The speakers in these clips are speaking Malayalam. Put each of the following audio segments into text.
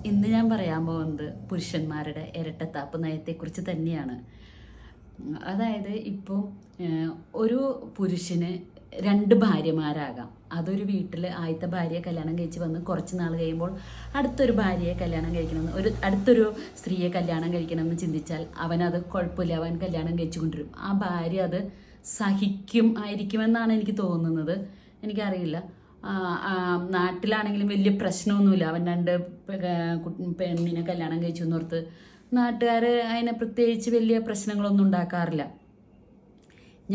ഇന്ന് ഞാൻ പറയാൻ പോകുന്നത് പുരുഷന്മാരുടെ ഇരട്ടത്താപ്പ് നയത്തെക്കുറിച്ച് തന്നെയാണ്. അതായത് ഇപ്പം ഒരു പുരുഷന് രണ്ട് ഭാര്യമാരാകാം. അതൊരു വീട്ടിൽ ആദ്യത്തെ ഭാര്യയെ കല്യാണം കഴിച്ച് വന്ന് കുറച്ച് നാൾ കഴിയുമ്പോൾ അടുത്തൊരു ഭാര്യയെ കല്യാണം കഴിക്കണമെന്ന്, അടുത്തൊരു സ്ത്രീയെ കല്യാണം കഴിക്കണമെന്ന് ചിന്തിച്ചാൽ അവനത് കുഴപ്പമില്ല, അവൻ കല്യാണം കഴിച്ചു കൊണ്ടിരും. ആ ഭാര്യ അത് ആയിരിക്കുമെന്നാണ് എനിക്ക് തോന്നുന്നത്. എനിക്കറിയില്ല. നാട്ടിലാണെങ്കിലും വലിയ പ്രശ്നമൊന്നുമില്ല. അവൻ രണ്ട് പെണ്ണിനെ കല്യാണം കഴിച്ചു എന്നോർത്ത് നാട്ടുകാർ അതിനെ പ്രത്യേകിച്ച് വലിയ പ്രശ്നങ്ങളൊന്നും ഉണ്ടാക്കാറില്ല.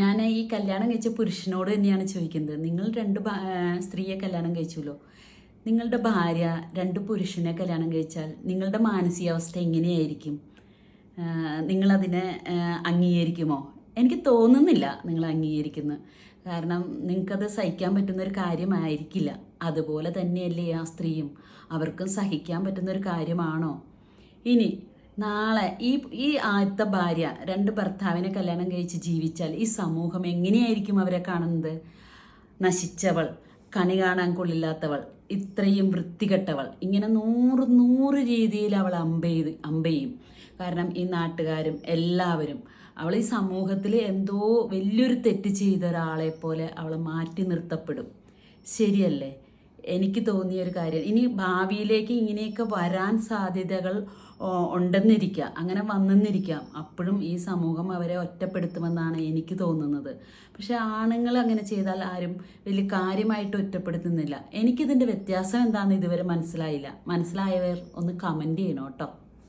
ഞാൻ ഈ കല്യാണം കഴിച്ച പുരുഷനോട് തന്നെയാണ് ചോദിക്കുന്നത്. നിങ്ങൾ രണ്ട് സ്ത്രീയെ കല്യാണം കഴിച്ചല്ലോ, നിങ്ങളുടെ ഭാര്യ രണ്ട് പുരുഷനെ കല്യാണം കഴിച്ചാൽ നിങ്ങളുടെ മാനസികാവസ്ഥ എങ്ങനെയായിരിക്കും? നിങ്ങളതിനെ അംഗീകരിക്കുമോ? എനിക്ക് തോന്നുന്നില്ല നിങ്ങൾ അംഗീകരിക്കുന്നു. കാരണം നിങ്ങൾക്കത് സഹിക്കാൻ പറ്റുന്നൊരു കാര്യമായിരിക്കില്ല. അതുപോലെ തന്നെയല്ലേ ആ സ്ത്രീയും, അവർക്കും സഹിക്കാൻ പറ്റുന്നൊരു കാര്യമാണോ? ഇനി നാളെ ഈ ആദ്യത്തെ ഭാര്യ രണ്ട് ഭർത്താവിനെ കല്യാണം കഴിച്ച് ജീവിച്ചാൽ ഈ സമൂഹം എങ്ങനെയായിരിക്കും അവരെ കാണുന്നത്? നശിച്ചവൾ, കണി കാണാൻ കൊള്ളില്ലാത്തവൾ, ഇത്രയും വൃത്തികെട്ടവൾ, ഇങ്ങനെ നൂറ് രീതിയിൽ അവൾ അമ്പെയ്യും. കാരണം ഈ നാട്ടുകാരും എല്ലാവരും അവൾ ഈ സമൂഹത്തിൽ എന്തോ വലിയൊരു തെറ്റ് ചെയ്ത ഒരാളെ പോലെ അവൾ മാറ്റി നിർത്തപ്പെടും. ശരിയല്ലേ? എനിക്ക് തോന്നിയൊരു കാര്യം. ഇനി ഭാവിയിലേക്ക് ഇങ്ങനെയൊക്കെ വരാൻ സാധ്യതകൾ ഉണ്ടെന്നിരിക്കാം, അങ്ങനെ വന്നെന്നിരിക്കാം. അപ്പോഴും ഈ സമൂഹം അവരെ ഒറ്റപ്പെടുത്തുമെന്നാണ് എനിക്ക് തോന്നുന്നത്. പക്ഷെ ആണുങ്ങൾ അങ്ങനെ ചെയ്താൽ ആരും വലിയ കാര്യമായിട്ട് ഒറ്റപ്പെടുത്തുന്നില്ല. എനിക്കിതിൻ്റെ വ്യത്യാസം എന്താണെന്ന് ഇതുവരെ മനസ്സിലായില്ല. മനസ്സിലായവർ ഒന്ന് കമൻറ്റ് ചെയ്യണം കേട്ടോ.